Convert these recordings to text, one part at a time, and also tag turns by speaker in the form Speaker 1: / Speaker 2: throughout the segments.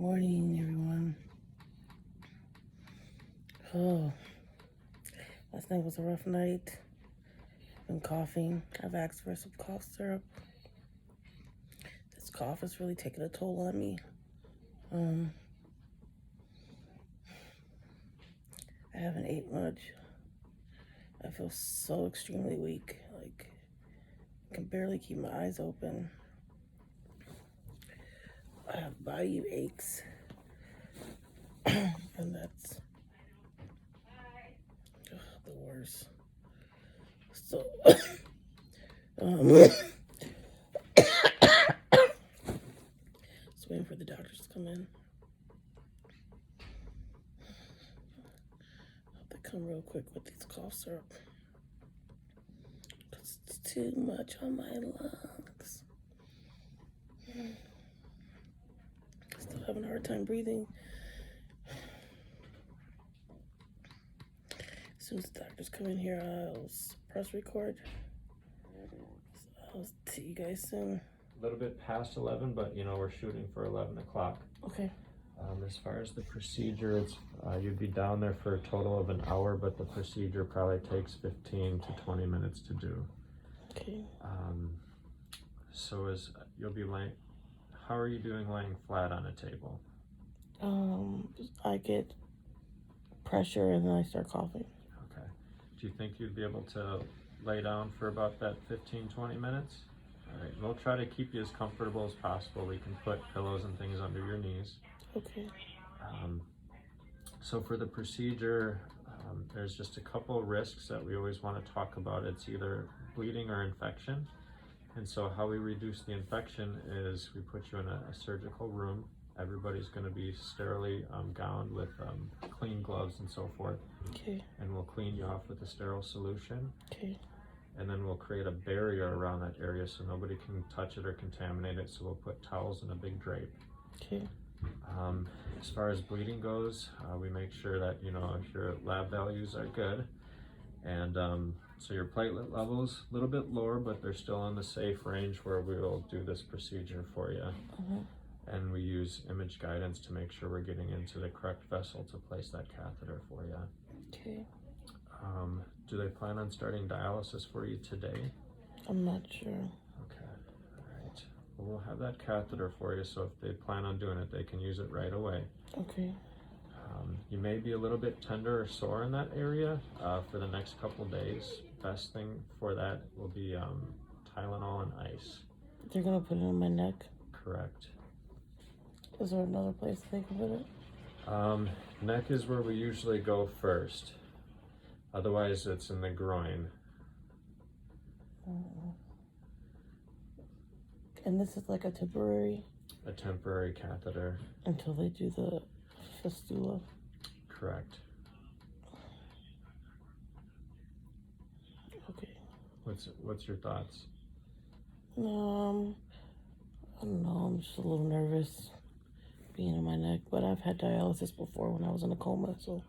Speaker 1: Morning, everyone. Oh, last night was a rough night. Been coughing. I've asked for some cough syrup. This cough is really taking a toll on me. I haven't ate much. I feel so extremely weak. Like, I can barely keep my eyes open. I have body aches. And that's the worst. So, just waiting for the doctors to come in. Hope they come real quick with these cough syrup. Because it's too much on my lungs. Still having a hard time breathing. As soon as the doctors come in here, I'll press record. So I'll see you guys soon.
Speaker 2: A little bit past 11, but we're shooting for 11 o'clock.
Speaker 1: Okay.
Speaker 2: As far as the procedure, it's you'd be down there for a total of an hour, but the procedure probably takes 15 to 20 minutes to do.
Speaker 1: Okay.
Speaker 2: So you'll be laying, how are you doing laying flat on a table?
Speaker 1: I get pressure and then I start coughing.
Speaker 2: Okay. Do you think you'd be able to lay down for about that 15-20 minutes? All right, we'll try to keep you as comfortable as possible. We can put pillows and things under your knees.
Speaker 1: Okay.
Speaker 2: So for the procedure, there's just a couple of risks that we always want to talk about. It's either bleeding or infection. And so how we reduce the infection is we put you in a surgical room. Everybody's going to be sterilely gowned with clean gloves and so forth.
Speaker 1: Okay.
Speaker 2: And we'll clean you off with a sterile solution.
Speaker 1: Okay.
Speaker 2: And then we'll create a barrier around that area so nobody can touch it or contaminate it. So we'll put towels and a big drape.
Speaker 1: Okay.
Speaker 2: As far as bleeding goes, we make sure that, if your lab values are good. And so your platelet levels a little bit lower, but they're still in the safe range where we will do this procedure for you. And we use image guidance to make sure we're getting into the correct vessel to place that catheter for you.
Speaker 1: Okay.
Speaker 2: Do they plan on starting dialysis for you today?
Speaker 1: I'm not sure.
Speaker 2: Okay, all right. Well, we'll have that catheter for you, so if they plan on doing it, they can use it right away.
Speaker 1: Okay.
Speaker 2: You may be a little bit tender or sore in that area for the next couple days. Best thing for that will be Tylenol and ice.
Speaker 1: They're gonna put it in my neck?
Speaker 2: Correct.
Speaker 1: Is there another place they can put it?
Speaker 2: Neck is where we usually go first. Otherwise, it's in the groin.
Speaker 1: And this is like a temporary?
Speaker 2: A temporary catheter.
Speaker 1: Until they do the fistula?
Speaker 2: Correct.
Speaker 1: Okay.
Speaker 2: What's your thoughts?
Speaker 1: I don't know, I'm just a little nervous being in my neck, but I've had dialysis before when I was in a coma, so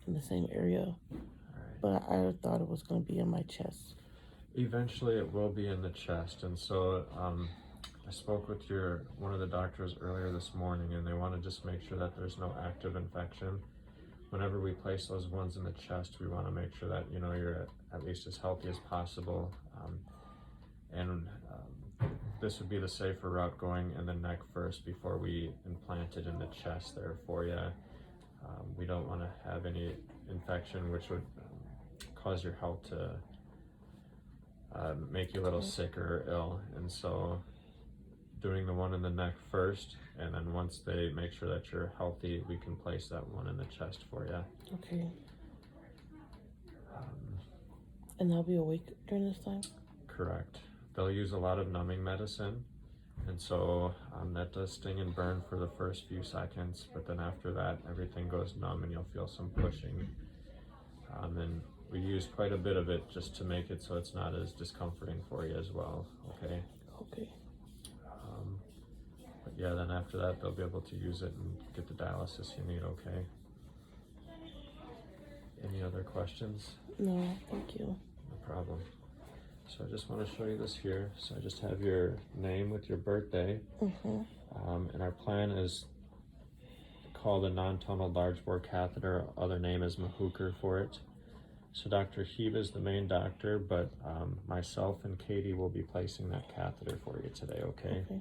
Speaker 1: in the same area.
Speaker 2: Right.
Speaker 1: But I thought it was going to be in my chest.
Speaker 2: Eventually it will be in the chest, and so I spoke with one of the doctors earlier this morning, and they want to just make sure that there's no active infection. Whenever we place those ones in the chest, we want to make sure that you're at least as healthy as possible, and this would be the safer route, going in the neck first before we implant it in the chest there for you. We don't want to have any infection which would cause your health to make you a little sick or ill, and so doing the one in the neck first, and then once they make sure that you're healthy, we can place that one in the chest for you.
Speaker 1: Okay. And I'll be awake during this time?
Speaker 2: Correct. They'll use a lot of numbing medicine, and so that does sting and burn for the first few seconds, but then after that everything goes numb and you'll feel some pushing. And we use quite a bit of it just to make it so it's not as discomforting for you as well. Okay.
Speaker 1: Okay.
Speaker 2: But yeah, then after that they'll be able to use it and get the dialysis you need. Okay. Any other questions?
Speaker 1: No, thank you.
Speaker 2: No problem. So I just want to show you this here. So I just have your name with your birthday. And our plan is called a non-tunnel large bore catheter. Other name is Mahooker for it. So Dr. Heeb is the main doctor, but myself and Katie will be placing that catheter for you today, okay?
Speaker 1: Okay.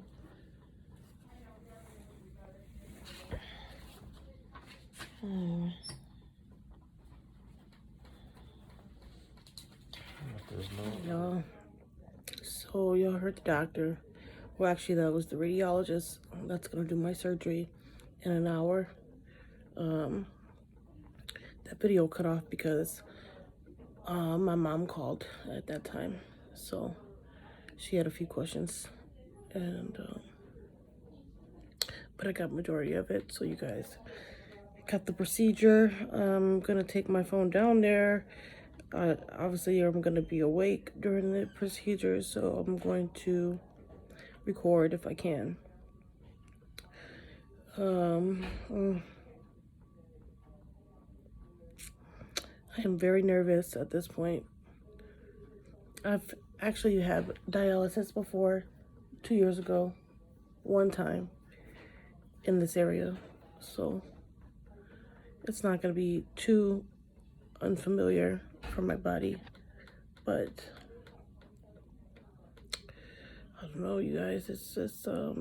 Speaker 2: There's no...
Speaker 1: Y'all, so y'all heard the doctor. Well, actually, that was the radiologist that's gonna do my surgery in an hour. That video cut off because my mom called at that time, so she had a few questions, and but I got majority of it. So you guys got the procedure. I'm gonna take my phone down there. Obviously, I'm gonna be awake during the procedure, so I'm going to record if I can. I am very nervous at this point. I've actually had dialysis before, 2 years ago, one time in this area, so it's not going to be too unfamiliar for my body, but I don't know, you guys, it's just, I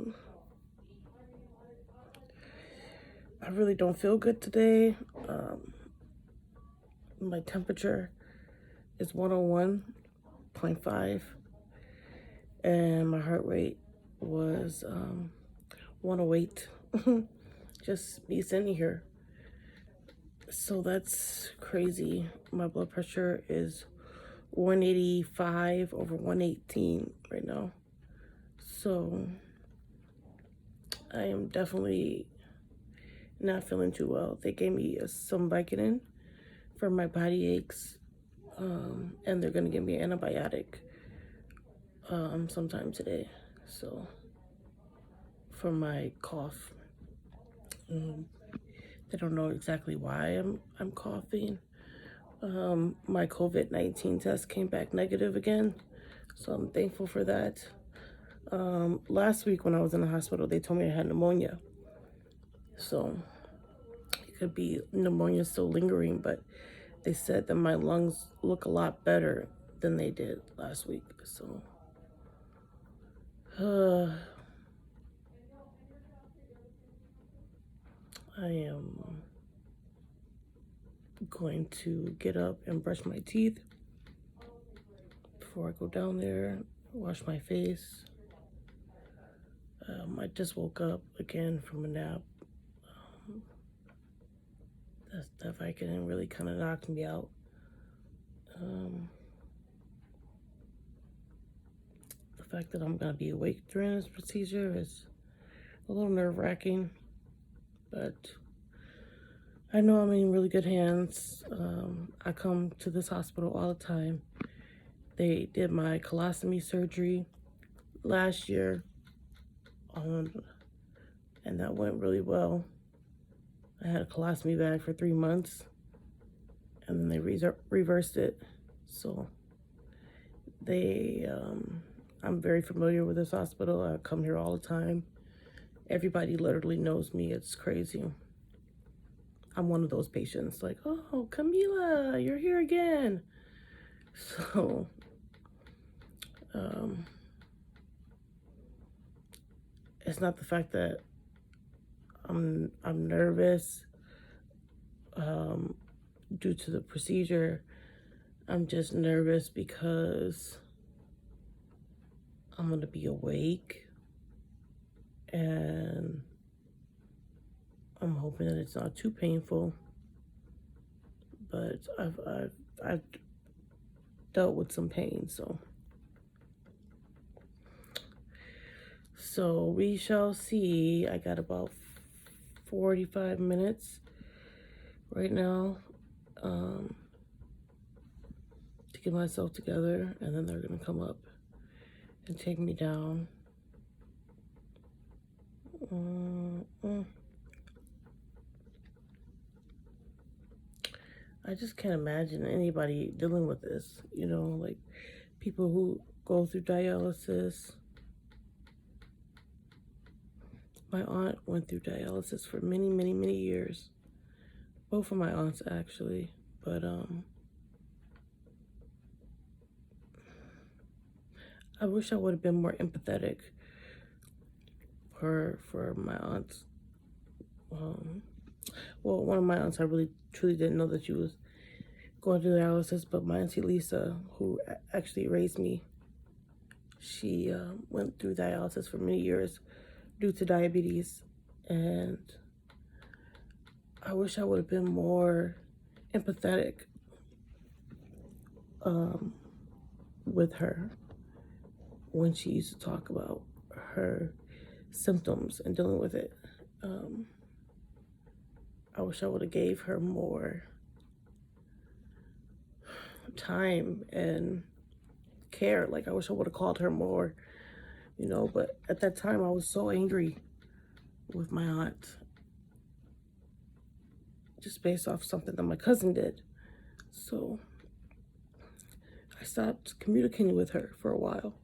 Speaker 1: really don't feel good today. My temperature is 101.5, and my heart rate was 108. Just me sitting here. So that's crazy. My blood pressure is 185 over 118 right now. So I am definitely not feeling too well. They gave me some Vicodin for my body aches, and they're gonna give me an antibiotic sometime today, so for my cough. They don't know exactly why I'm coughing. My COVID-19 test came back negative again, so I'm thankful for that. Last week when I was in the hospital, they told me I had pneumonia, so it could be pneumonia still lingering, but they said that my lungs look a lot better than they did last week. So, I am going to get up and brush my teeth before I go down there, wash my face. I just woke up again from a nap. That Vicodin really kind of knocked me out. The fact that I'm gonna be awake during this procedure is a little nerve-wracking, but I know I'm in really good hands. I come to this hospital all the time. They did my colostomy surgery last year, and that went really well. I had a colostomy bag for 3 months, and then they reversed it. So I'm very familiar with this hospital. I come here all the time. Everybody literally knows me. It's crazy. I'm one of those patients like, oh, Camila, you're here again. So, it's not the fact that I'm nervous due to the procedure. I'm just nervous because I'm gonna be awake, and I'm hoping that it's not too painful. But I've dealt with some pain, so we shall see. I got about 45 minutes right now to get myself together, and then they're gonna come up and take me down. I just can't imagine anybody dealing with this, you know, like people who go through dialysis. My aunt went through dialysis for many, many, many years. Both of my aunts, actually. But, I wish I would have been more empathetic for my aunts. Well, one of my aunts, I really truly didn't know that she was going through dialysis, but my auntie Lisa, who actually raised me, she went through dialysis for many years due to diabetes, and I wish I would have been more empathetic with her when she used to talk about her symptoms and dealing with it. I wish I would have gave her more time and care. Like, I wish I would have called her more, you know, but at that time I was so angry with my aunt, just based off something that my cousin did. So I stopped communicating with her for a while.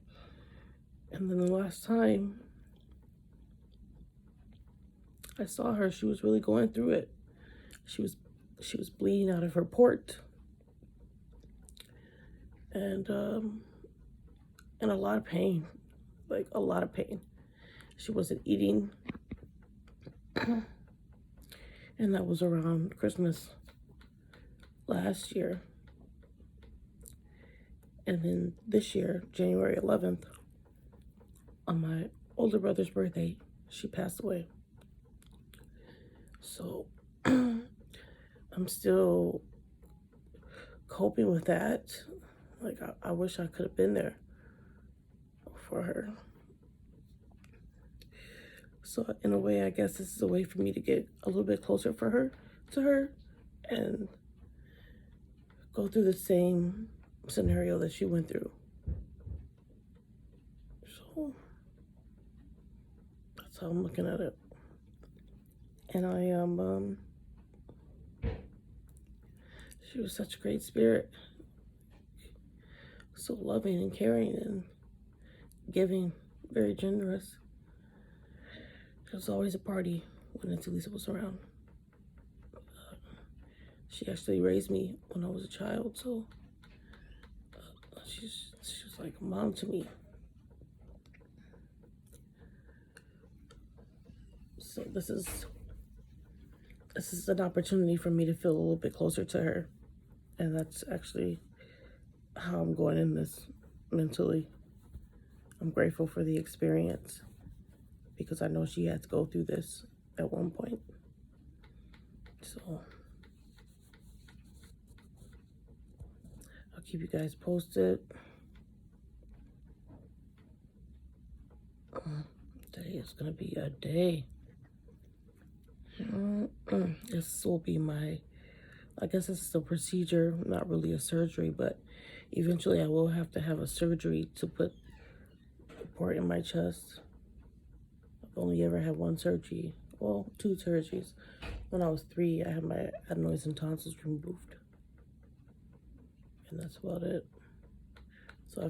Speaker 1: And then the last time I saw her, she was really going through it. She was bleeding out of her port. And in a lot of pain, like a lot of pain. She wasn't eating. And that was around Christmas last year. And then this year, January 11th, on my older brother's birthday, she passed away. So I'm still coping with that. Like, I wish I could have been there for her. So in a way, I guess this is a way for me to get a little bit closer to her, and go through the same scenario that she went through. So that's how I'm looking at it. And I am, she was such a great spirit. So loving and caring and giving, very generous. There was always a party when Auntie Lisa was around. She actually raised me when I was a child, so she was like a mom to me. So this is an opportunity for me to feel a little bit closer to her, and that's actually how I'm going in this mentally. I'm grateful for the experience, because I know she had to go through this at one point. So I'll keep you guys posted. Today is gonna be a day. This will be my, I guess it's a procedure, not really a surgery, but eventually I will have to have a surgery to put a port in my chest. I've only ever had one surgery, well, 2 surgeries. When I was 3, I had my adenoids and tonsils removed, and that's about it. So I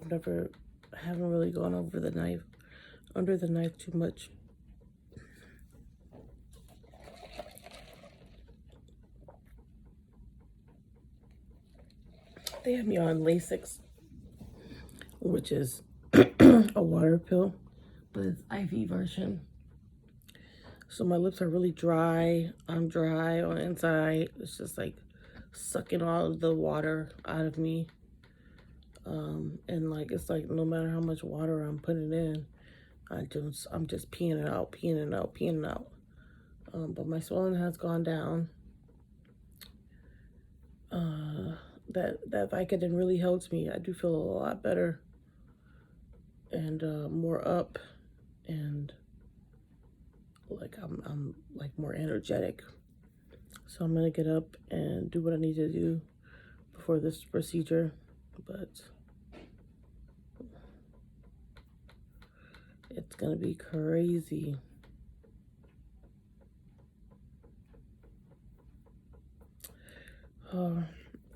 Speaker 1: haven't really gone under the knife too much. They had me on Lasix, which is a water pill, but it's IV version. So my lips are really dry. I'm dry on the inside. It's just like sucking all of the water out of me. And like, it's like no matter how much water I'm putting in, I'm just peeing it out, peeing it out, peeing it out. But my swelling has gone down. That Vicodin really helps me. I do feel a lot better and more up, and like I'm like more energetic. So I'm gonna get up and do what I need to do before this procedure, but it's gonna be crazy.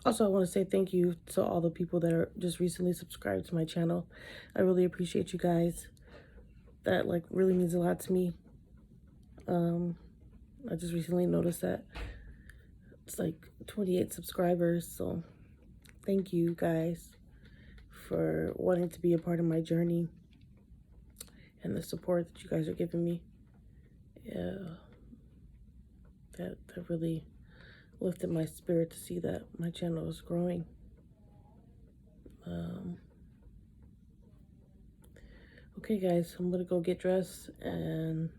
Speaker 1: Also, I want to say thank you to all the people that are just recently subscribed to my channel. I really appreciate you guys. That like really means a lot to me. I just recently noticed that it's like 28 subscribers. So thank you guys for wanting to be a part of my journey and the support that you guys are giving me. Yeah, that really lifted my spirit to see that my channel is growing. Okay guys, I'm gonna go get dressed and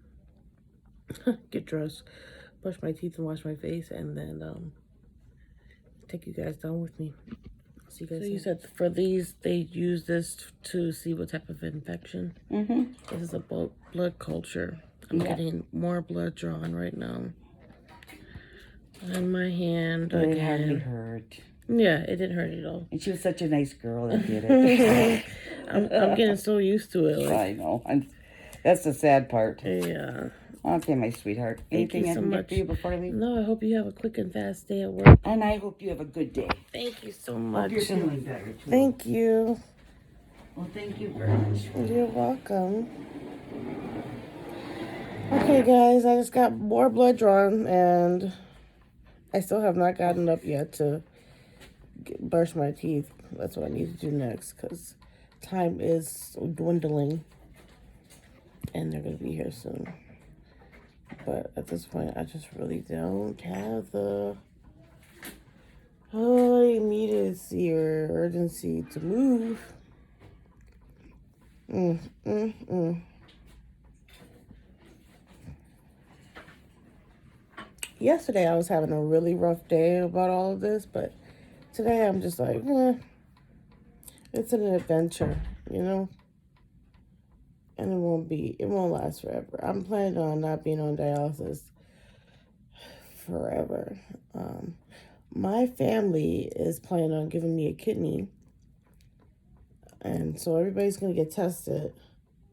Speaker 1: brush my teeth and wash my face, and then take you guys down with me. See you guys. So you said for these they use this to see what type of infection. This is a blood culture. I'm getting more blood drawn right now. And my hand
Speaker 3: It
Speaker 1: again.
Speaker 3: hardly hurt.
Speaker 1: Yeah, it didn't hurt at all.
Speaker 3: And she was such a nice girl that did it.
Speaker 1: I'm getting so used to it. Like,
Speaker 3: I know. That's the sad part.
Speaker 1: yeah.
Speaker 3: Okay, my sweetheart. Anything I can get for you before I leave?
Speaker 1: No, I hope you have a quick and fast day at work.
Speaker 3: And I hope you have a good day.
Speaker 1: Thank you so much.
Speaker 3: Hope you're feeling better, too.
Speaker 1: Thank you.
Speaker 3: Well, thank you very much.
Speaker 1: You're welcome. Okay, guys, I just got more blood drawn, and I still have not gotten up yet to brush my teeth. That's what I need to do next, because time is dwindling, and they're going to be here soon. But at this point, I just really don't have the immediacy or urgency to move. Yesterday, I was having a really rough day about all of this, but today I'm just like, it's an adventure, you know? And it won't last forever. I'm planning on not being on dialysis forever. My family is planning on giving me a kidney. And so everybody's going to get tested.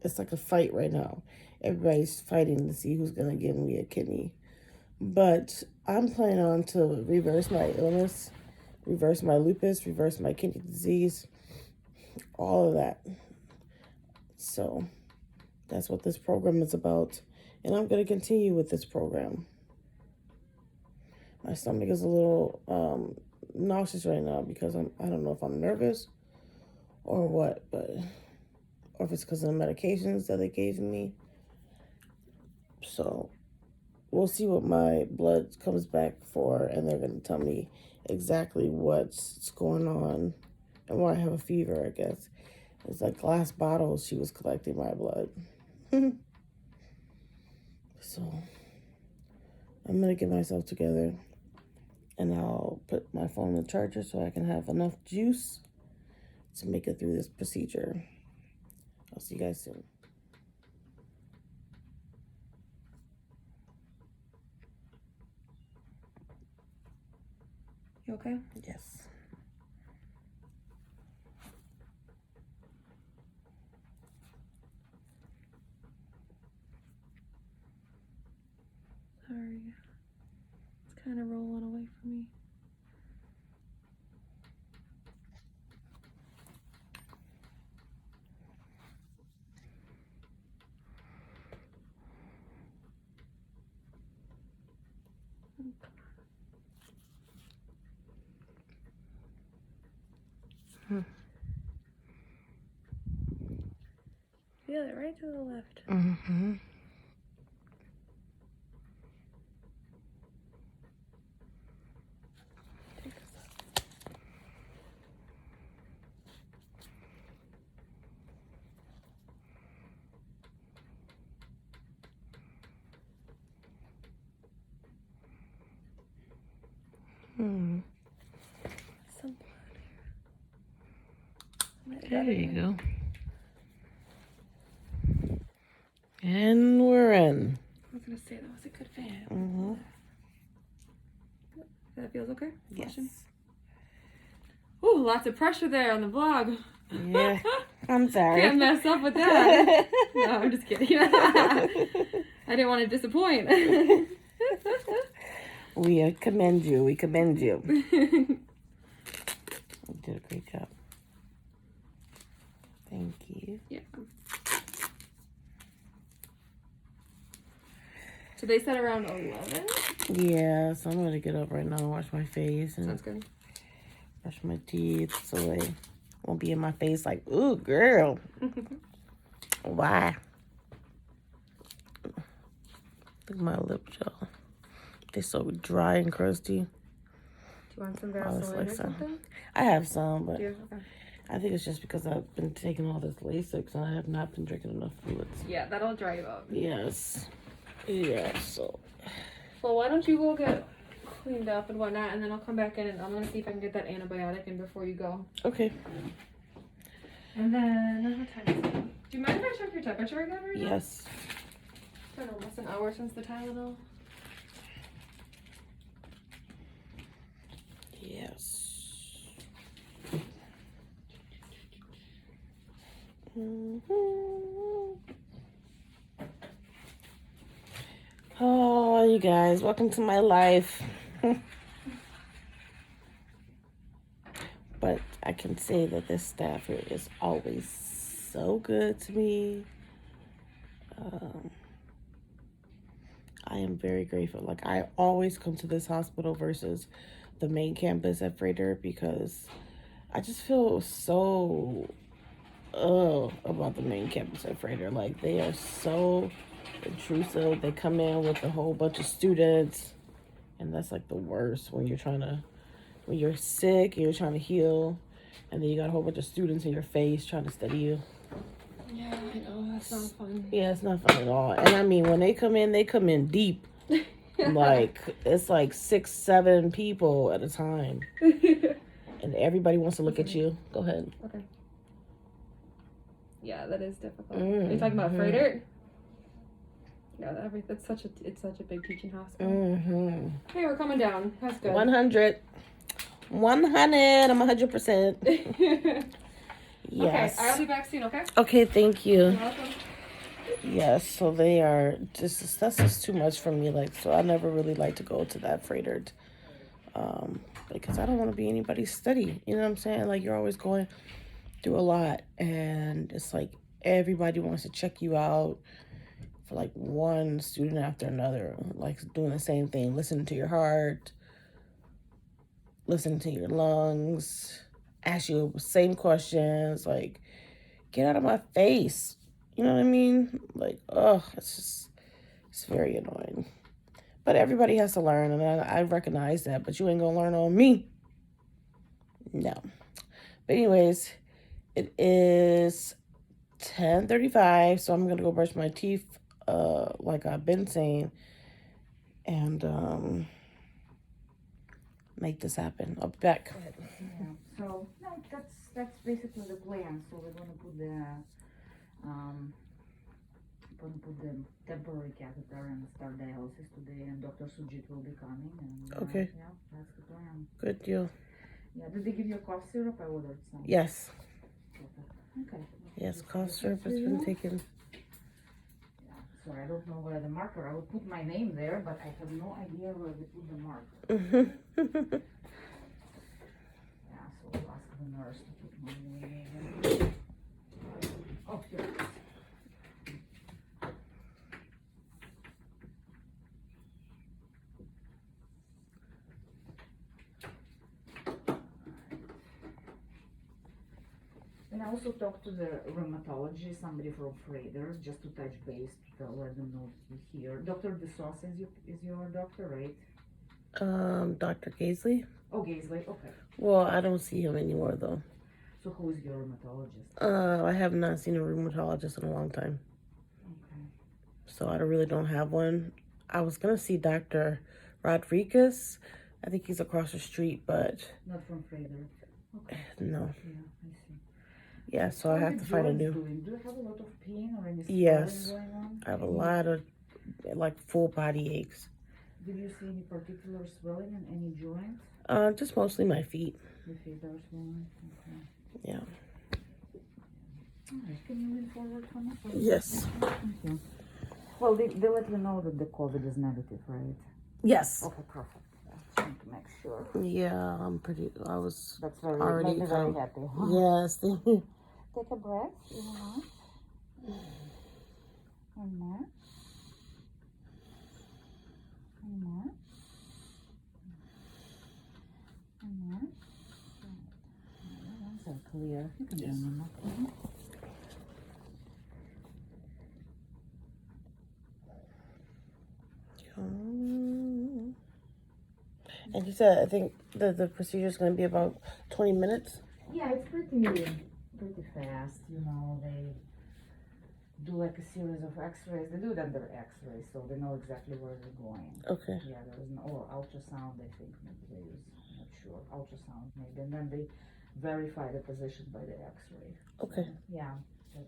Speaker 1: It's like a fight right now. Everybody's fighting to see who's going to give me a kidney. But I'm planning on to reverse my illness, reverse my lupus, reverse my kidney disease, all of that. So that's what this program is about. And I'm going to continue with this program. My stomach is a little nauseous right now because I don't know if I'm nervous or what, or if it's because of the medications that they gave me. So we'll see what my blood comes back for, and they're going to tell me exactly what's going on and why I have a fever, I guess. It's like glass bottles she was collecting my blood. So I'm going to get myself together, and I'll put my phone in the charger so I can have enough juice to make it through this procedure. I'll see you guys soon.
Speaker 4: You okay?
Speaker 1: Yes.
Speaker 4: Sorry. It's kind of rolling away from me. Feel it right to the left.
Speaker 1: Mm-hmm.
Speaker 4: Take this up. Some blood.
Speaker 1: There you go. And we're in.
Speaker 4: I was gonna say that was a good fan.
Speaker 1: Mm-hmm.
Speaker 4: That feels okay?
Speaker 1: Yes.
Speaker 4: Ooh, lots of pressure there on the vlog.
Speaker 1: Yeah. I'm sorry.
Speaker 4: Can't mess up with that. No, I'm just kidding. I didn't want to disappoint.
Speaker 1: We commend you. We commend you. You did a great job. Thank you.
Speaker 4: Yeah. So they said around 11?
Speaker 1: Yeah, so I'm going to get up right now and wash my face and
Speaker 4: Sounds good.
Speaker 1: brush my teeth so they won't be in my face like, ooh, girl. Why? Look at my lips, y'all. They're so dry and crusty.
Speaker 4: Do you want some
Speaker 1: Oh, it's
Speaker 4: Vaseline
Speaker 1: like
Speaker 4: or
Speaker 1: some-
Speaker 4: something?
Speaker 1: I have some, but
Speaker 4: Do you? Okay.
Speaker 1: I think it's just because I've been taking all this Lasix and I have not been drinking enough fluids.
Speaker 4: Yeah, that'll dry you out.
Speaker 1: Yes. Yeah, so.
Speaker 4: Well, why don't you go get cleaned up and whatnot, and then I'll come back in and I'm gonna see if I can get that antibiotic in before you go.
Speaker 1: Okay.
Speaker 4: And then what time is it? Do you mind if I check your temperature again right now?
Speaker 1: Yes.
Speaker 4: It's been almost an hour since the Tylenol.
Speaker 1: Yes. Mm-hmm. Oh, you guys, welcome to my life. But I can say that this staff here is always so good to me. I am very grateful. Like, I always come to this hospital versus the main campus at Freighter because I just feel so about the main campus at Freighter. Like, they are so intrusive. They come in with a whole bunch of students, and that's like the worst when you're sick and you're trying to heal, and then you got a whole bunch of students in your face trying to study you.
Speaker 4: Yeah, I know. That's not fun.
Speaker 1: Yeah, it's not fun at all. And I mean, when they come in deep. Like, it's like 6-7 people at a time. And everybody wants to look at you. Go ahead.
Speaker 4: Okay. Yeah, that is difficult. Are you talking about Freighter? Yeah, it's such a big teaching hospital.
Speaker 1: Mm-hmm.
Speaker 4: Hey, we're coming down. That's good.
Speaker 1: 100. I'm 100%. Yes.
Speaker 4: Okay, I'll be back soon, okay?
Speaker 1: Okay, thank you.
Speaker 4: You're welcome.
Speaker 1: Yes, so they are that's just too much for me. Like, so I never really like to go to that Freighter, because I don't want to be anybody's study. You know what I'm saying? Like, you're always going through a lot, and it's like everybody wants to check you out for like one student after another, like doing the same thing, listening to your heart, listening to your lungs, ask you the same questions, like, get out of my face. You know what I mean? Like, it's very annoying. But everybody has to learn, and I recognize that, but you ain't gonna learn on me. No. But anyways, it is 10:35, so I'm gonna go brush my teeth, like I've been saying, and make this happen. I'll be back.
Speaker 3: Yeah. So no, that's basically the plan. So we're gonna put the temporary catheter and start dialysis today, and Dr. Sujit will be coming. And
Speaker 1: Okay.
Speaker 3: yeah, that's the plan.
Speaker 1: Good deal.
Speaker 3: Yeah. Did they give you a cough syrup? I ordered some.
Speaker 1: Yes.
Speaker 3: Okay.
Speaker 1: Yes, cough syrup has been taken.
Speaker 3: Yeah. So I don't know where the marker. I will put my name there, but I have no idea where they put the marker. Yeah. So I'll ask the nurse to put my name. Oh, here it is. And I also talked to the rheumatologist, somebody from Freighter, just to touch base, to let them know you're here. Dr. DeSauce is your doctor, right?
Speaker 1: Dr. Gaisley?
Speaker 3: Oh, Gaisley, okay.
Speaker 1: Well, I don't see him anymore, though.
Speaker 3: So who is your rheumatologist?
Speaker 1: I have not seen a rheumatologist in a long time.
Speaker 3: Okay.
Speaker 1: So I really don't have one. I was going to see Dr. Rodriguez. I think he's across the street, but
Speaker 3: Not from Freighter. Okay.
Speaker 1: no.
Speaker 3: Yeah, I see.
Speaker 1: Yeah, so
Speaker 3: How
Speaker 1: I
Speaker 3: are
Speaker 1: have
Speaker 3: the
Speaker 1: to find a
Speaker 3: joints
Speaker 1: new.
Speaker 3: doing? Do you have a lot of pain or any
Speaker 1: Yes.
Speaker 3: swelling going on?
Speaker 1: I have a lot of, like, full body aches.
Speaker 3: Did you see any particular swelling in any joints?
Speaker 1: Just mostly my feet.
Speaker 3: Your feet are swollen? Okay.
Speaker 1: Yeah.
Speaker 3: All right, can you lean forward, Thomas?
Speaker 1: Yes.
Speaker 3: Thank you. Well, they let you know that the COVID is negative, right?
Speaker 1: Yes.
Speaker 3: Okay, perfect. I just need to make sure.
Speaker 1: Yeah, I was
Speaker 3: That's very,
Speaker 1: already
Speaker 3: made me very happy.
Speaker 1: Yes.
Speaker 3: Take a breath. In and out. And out. clear. You can
Speaker 1: Yes.
Speaker 3: turn them up. Mhm.
Speaker 1: And you said, I think the procedure is going to be about 20 minutes.
Speaker 3: Yeah, it's pretty fast. You know, they do like a series of X-rays. They do it under X-rays, so they know exactly where they're going.
Speaker 1: Okay.
Speaker 3: Yeah, there is no or ultrasound. I think maybe they use. I'm not sure. Ultrasound maybe, and then they verify the position by the X-ray.
Speaker 1: Okay.
Speaker 3: So, yeah, that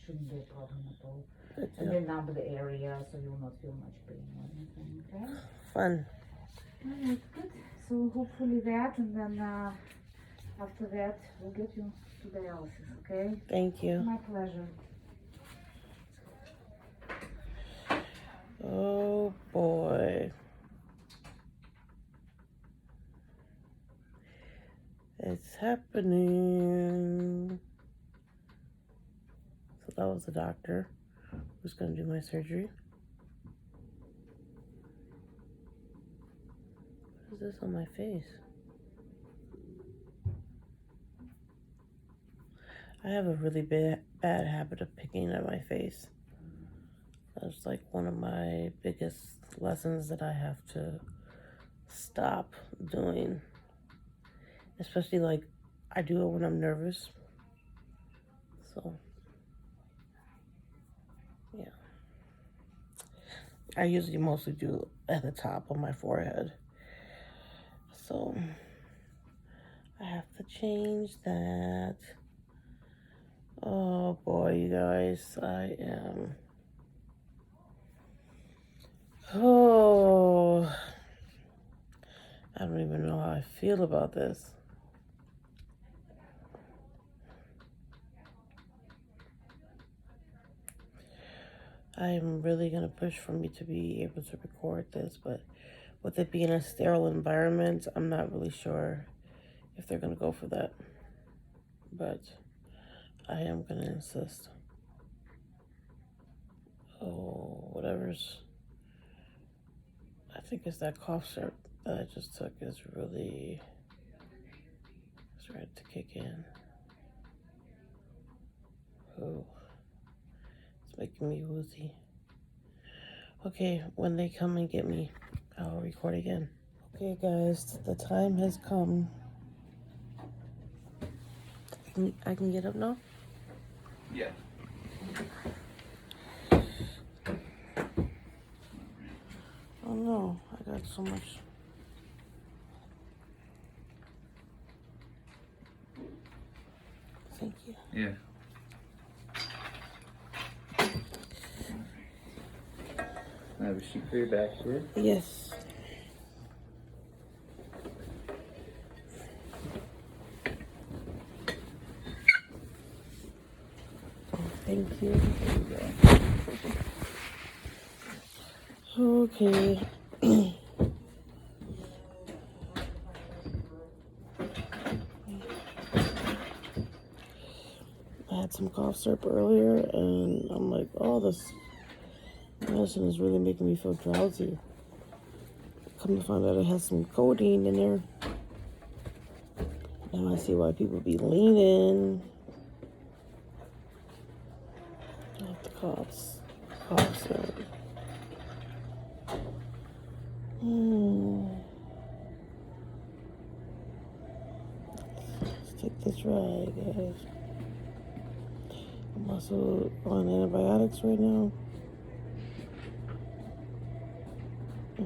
Speaker 3: shouldn't be a problem at all.
Speaker 1: Good
Speaker 3: And
Speaker 1: deal.
Speaker 3: they numb the area, so you will not feel much pain or anything. Okay.
Speaker 1: Fun.
Speaker 3: Alright, good. So hopefully that, and then after that, we'll get you to dialysis, okay?
Speaker 1: Thank you.
Speaker 3: My pleasure.
Speaker 1: Oh boy. It's happening. So that was the doctor who's going to do my surgery. What is this on my face? I have a really bad habit of picking at my face. That's like one of my biggest lessons that I have to stop doing. Especially like I do it when I'm nervous. So, yeah. I usually mostly do at the top of my forehead. So, I have to change that. Oh boy, you guys, I am. Oh, I don't even know how I feel about this. I'm really going to push for me to be able to record this, but with it being a sterile environment, I'm not really sure if they're going to go for that. But I am going to insist. Oh, whatever's... I think it's that cough syrup that I just took is really starting to kick in. Oh, it's making me woozy. Okay, when they come and get me, I'll record again. Okay, guys, the time has come. I can get up now?
Speaker 5: Yeah.
Speaker 1: Oh no, I got so much. Thank you.
Speaker 5: Yeah. I have a sheet for your back here.
Speaker 1: Yes. Thank you. Okay. I had some cough syrup earlier, and I'm like, oh, this medicine is really making me feel drowsy. Come to find out it has some codeine in there. Now I see why people be leaning. Off the cough syrup. Let's take this ride, guys. I'm also on antibiotics right now. I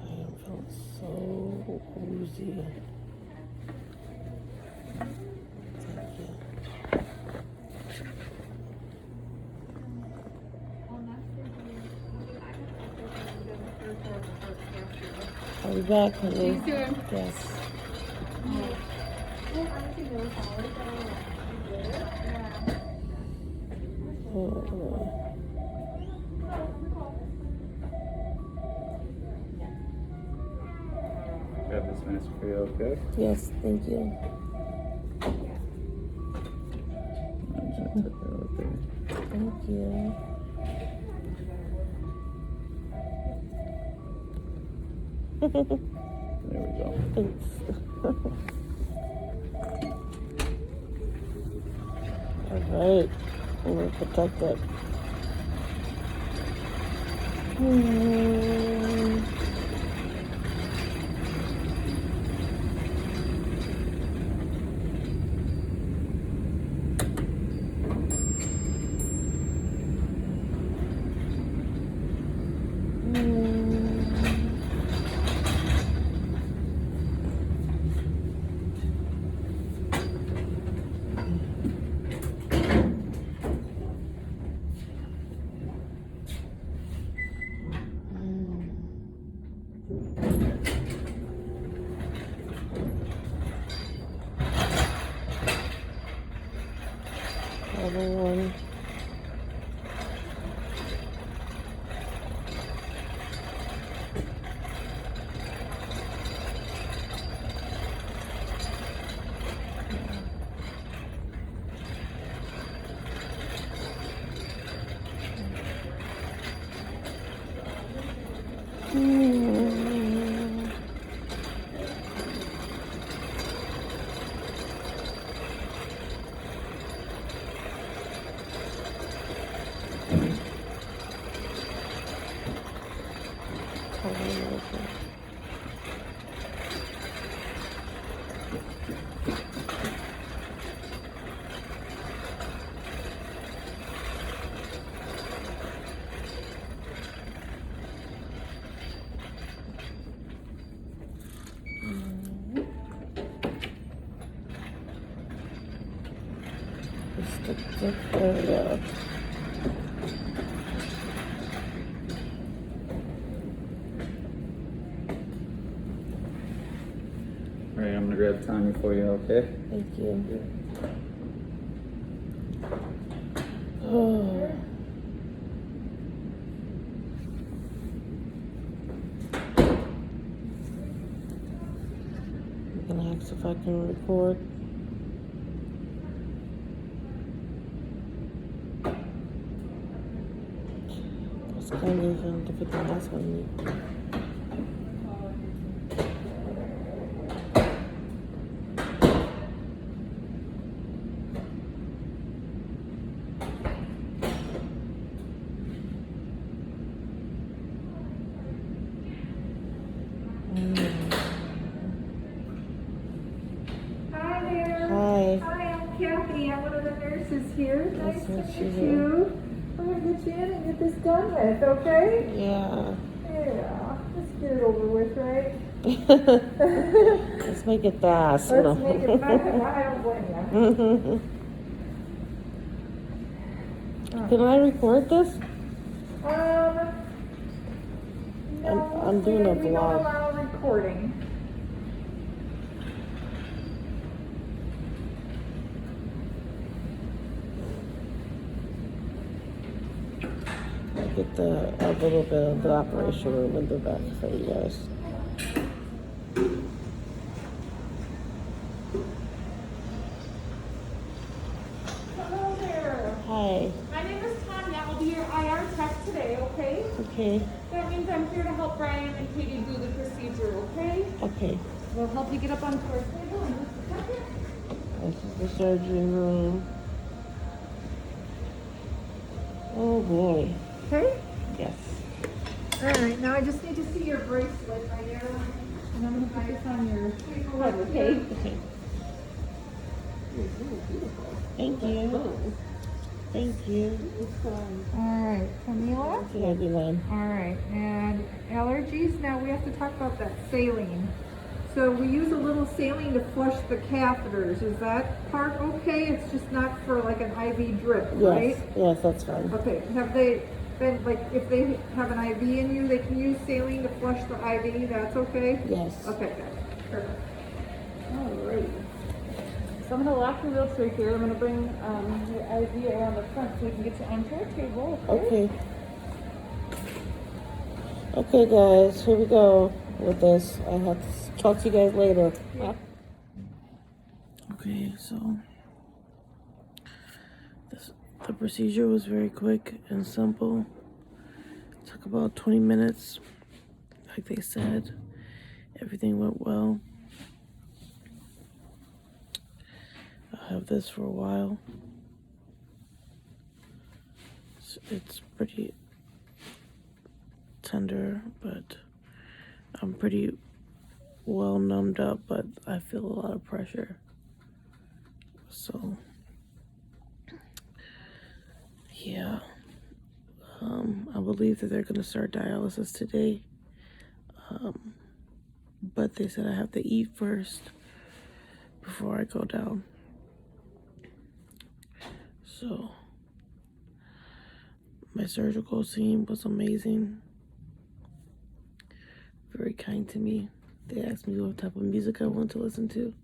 Speaker 1: am feeling so woozy. Thank you. I'll be back, honey.
Speaker 4: See you soon.
Speaker 1: Yes.
Speaker 5: Grab this mask for you, okay?
Speaker 1: Yes, thank you.
Speaker 5: I'm just gonna tuck that up there.
Speaker 1: Thank you.
Speaker 5: There we go.
Speaker 1: Thanks. Alright. We're protected. Other one. There we go.
Speaker 5: Alright, I'm gonna grab Tanya for you, okay?
Speaker 1: Thank you. Oh. I'm gonna ask if I can record. It's kind of different than last one.
Speaker 6: Hi there.
Speaker 1: Hi.
Speaker 6: Hi, I'm Kathy. I'm one of the nurses here. Nice to
Speaker 1: Nice to
Speaker 6: meet
Speaker 1: meet you.
Speaker 6: you. I'm gonna get you in and get this done with, okay?
Speaker 1: Yeah.
Speaker 6: Yeah. Let's get it over with, right?
Speaker 1: Let's make it fast.
Speaker 6: Let's make it fast. I don't blame you.
Speaker 1: Can I record this?
Speaker 6: No,
Speaker 1: I'm doing a
Speaker 6: we don't
Speaker 1: vlog.
Speaker 6: allow recording.
Speaker 1: Get a little bit of the operation room in the back for you guys.
Speaker 6: Hello there.
Speaker 1: Hi.
Speaker 6: My name is Tanya. I'll be your IR tech today, okay?
Speaker 1: Okay.
Speaker 6: That means I'm here to help Brian and Katie do the procedure, okay?
Speaker 1: Okay.
Speaker 6: We'll help you get up onto our table in just a second.
Speaker 1: This is the surgery room. Oh boy.
Speaker 6: Okay?
Speaker 1: Yes.
Speaker 6: All right, now I just need to see your bracelet right here. And I'm going to put this on your head, okay?
Speaker 1: Okay. Thank you. Thank you.
Speaker 6: All right, Camila.
Speaker 1: Okay, everyone.
Speaker 6: All right, and allergies. Now we have to talk about that saline. So we use a little saline to flush the catheters. Is that part okay? It's just not for like an IV drip, right?
Speaker 1: Yes. Yes, that's fine.
Speaker 6: Okay, have they been, like, if they have an IV in you, they can use saline to flush the IV, that's okay?
Speaker 1: Yes.
Speaker 6: Okay, good. Perfect. Alrighty. So I'm gonna lock your wheelchair here. I'm gonna bring your IV around the front so we can get you onto our table.
Speaker 1: Okay. Okay, guys, here we go with this. I have to talk to you guys later. Okay, so the procedure was very quick and simple. It took about 20 minutes, like they said. everything went well. I'll have this for a while. It's pretty tender, but I'm pretty well numbed up, but I feel a lot of pressure. So, yeah. I believe that they're going to start dialysis today. But they said I have to eat first before I go down. So, my surgical team was amazing. Very kind to me. They asked me what type of music I want to listen to.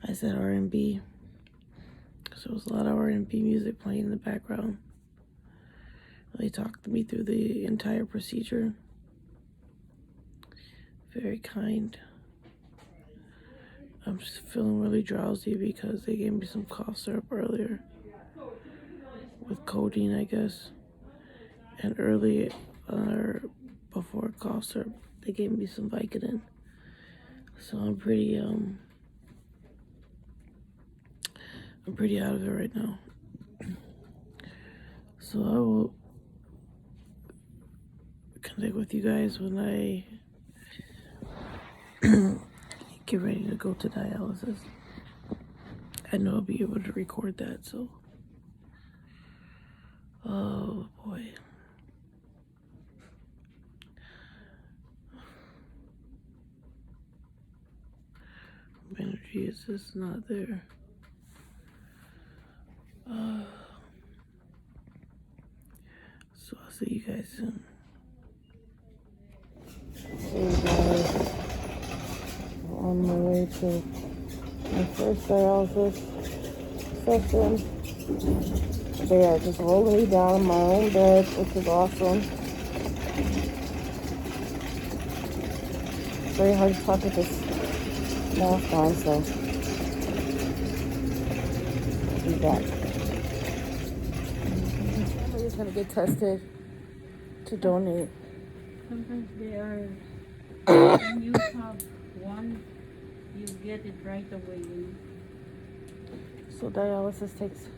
Speaker 1: I said R&B. So there was a lot of R&B music playing in the background. They talked me through the entire procedure. Very kind. I'm just feeling really drowsy because they gave me some cough syrup earlier. With codeine, I guess. And early, before cough syrup, they gave me some Vicodin. So I'm pretty out of it right now. So I will connect with you guys when I get ready to go to dialysis. I know I'll be able to record that, so. Oh boy. My energy is just not there. So I'll see you guys soon. Hey guys, I'm on my way to my first dialysis session. They are just rolling me down in my own bed, which is awesome. It's very hard to talk with this mask on, so I'll be back. Somebody's gonna get tested to donate.
Speaker 7: Sometimes they are, when you have one, you get it right away.
Speaker 1: So dialysis takes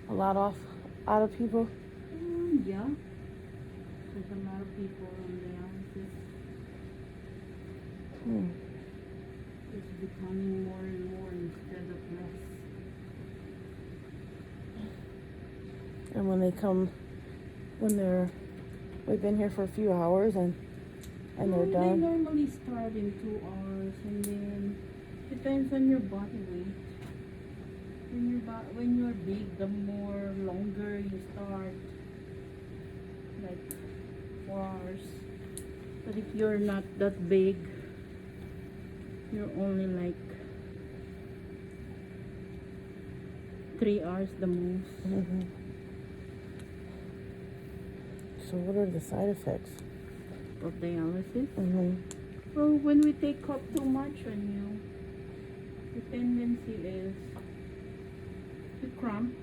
Speaker 1: a lot out of people.
Speaker 7: Yeah. There's a lot of people on dialysis. It's becoming more and more instead of less.
Speaker 1: And when they come, we've been here for a few hours and they're
Speaker 7: They
Speaker 1: done.
Speaker 7: normally start in 2 hours, and then depends on your body weight. When you're big, the more longer you start, like 4 hours. But if you're not that big, you're only like 3 hours the most.
Speaker 1: So what are the side effects?
Speaker 7: Of dialysis.
Speaker 1: Mm-hmm.
Speaker 7: Well, when we take up too much on you, the tendency is to cramp,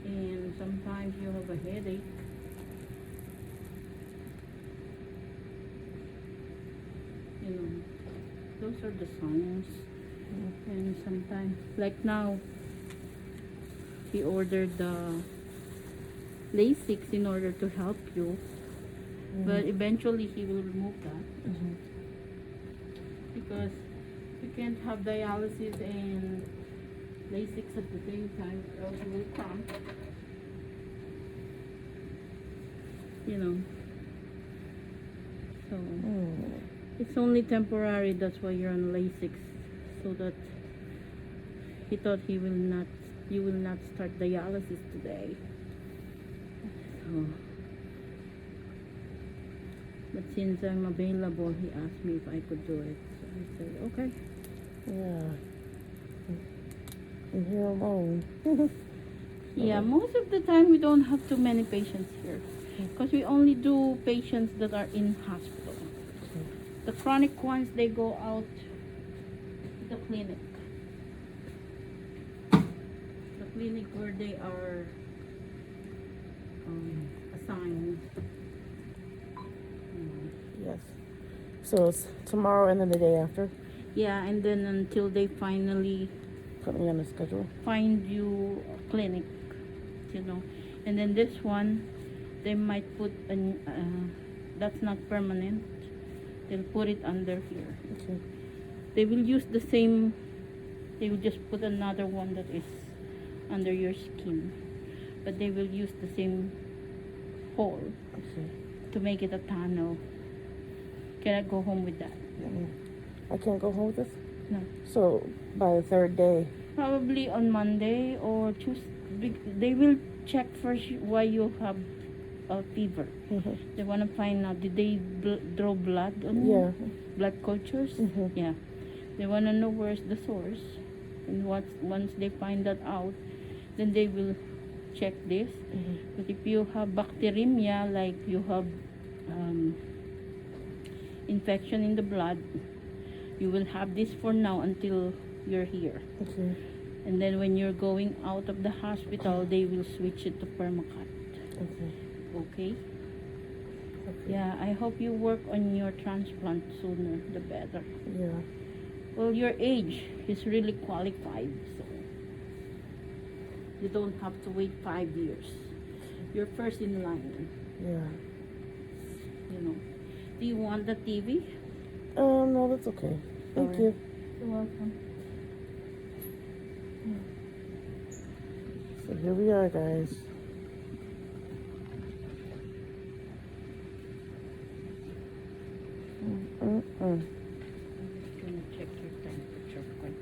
Speaker 7: and sometimes you have a headache. You know, those are the signs. And sometimes, like now, he ordered the Lasix in order to help you, but eventually he will remove that because you can't have dialysis and Lasix at the same time, or else you will cramp. You know, so it's only temporary. That's why you're on Lasix, so that he thought you will not start dialysis today. But since I'm available, he asked me if I could do it. So I said, okay.
Speaker 1: Yeah. I'm here alone.
Speaker 7: Yeah, most of the time we don't have too many patients here. Because we only do patients that are in hospital. The chronic ones, they go out to the clinic. The clinic where they are assigned.
Speaker 1: Yes. So it's tomorrow and then the day after.
Speaker 7: Yeah, and then until they finally
Speaker 1: Put me on the schedule.
Speaker 7: find you a clinic, you know. And then this one, they might put an that's not permanent. They'll put it under here.
Speaker 1: Okay.
Speaker 7: They will use the same. They will just put another one that is under your skin, but they will use the same hole
Speaker 1: Okay.
Speaker 7: to make it a tunnel. Can I go home with that?
Speaker 1: I can't go home with this?
Speaker 7: No.
Speaker 1: So by the third day.
Speaker 7: Probably on Monday or Tuesday. They will check first why you have a fever. They want to find out, did they draw blood on
Speaker 1: Yeah.
Speaker 7: you? Blood cultures? Yeah. They want to know where's the source. And once they find that out, then they will check this. But if you have bacteremia, like you have infection in the blood, you will have this for now until you're here.
Speaker 1: Okay.
Speaker 7: And then when you're going out of the hospital, they will switch it to permacut.
Speaker 1: Okay.
Speaker 7: Okay? Yeah, I hope you work on your transplant sooner the better.
Speaker 1: Yeah.
Speaker 7: Well, your age is really qualified, so you don't have to wait 5 years. You're first in line,
Speaker 1: Yeah.
Speaker 7: you know. Do you want the TV?
Speaker 1: No, that's okay. Thank
Speaker 7: Alright.
Speaker 1: you.
Speaker 7: You're welcome.
Speaker 1: So here we are, guys.
Speaker 7: I'm just gonna check your temperature quick.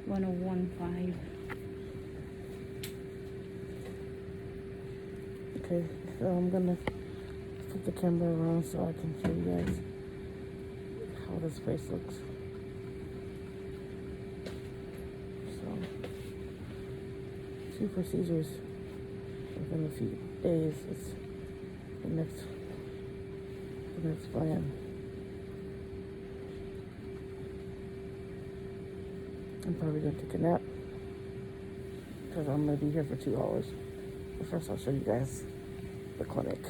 Speaker 7: One oh one five.
Speaker 1: Okay, so I'm gonna flip the camera around so I can show you guys how this place looks. So, 2 procedures within a few days. It's the next plan. I'm probably gonna take a nap because I'm gonna be here for 2 hours. But first, I'll show you guys the clinic.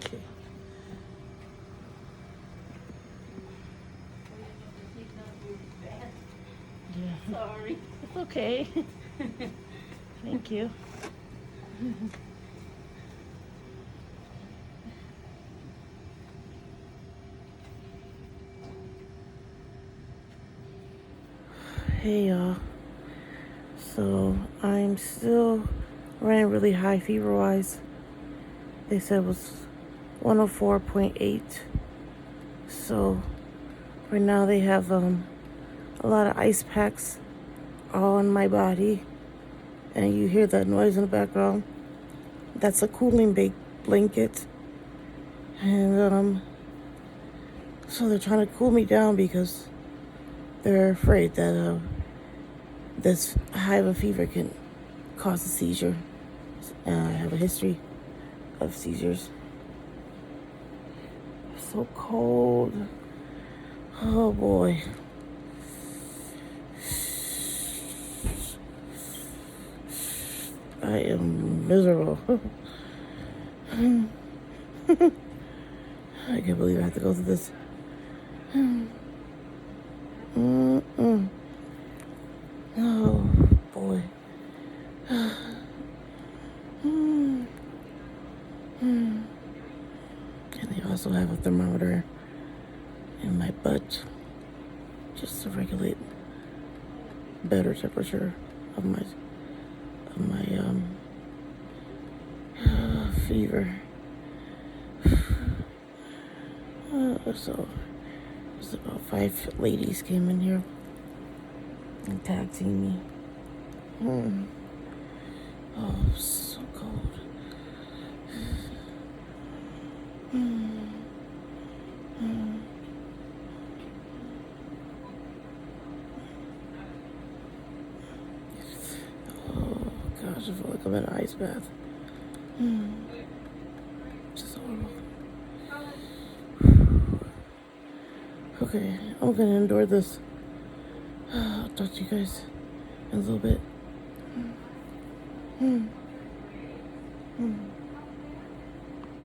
Speaker 1: Okay. Yeah.
Speaker 7: Sorry.
Speaker 1: It's okay. Thank you. Hey y'all. So I'm still running really high fever wise. They said it was 104.8. So right now they have a lot of ice packs all on my body, and you hear that noise in the background. That's a cooling blanket, and so they're trying to cool me down because they're afraid that this high of a fever can cause a seizure. I have a history of seizures. So cold. Oh boy. I am miserable. I can't believe I have to go through this. Oh boy. And they also have a thermometer in my butt just to regulate better temperature of my fever. So there's about 5 ladies came in here and tag team me. Oh, so cold. Oh gosh, I feel like I'm in an ice bath. Just horrible. Okay, I'm gonna endure this. I'll talk to you guys in a little bit.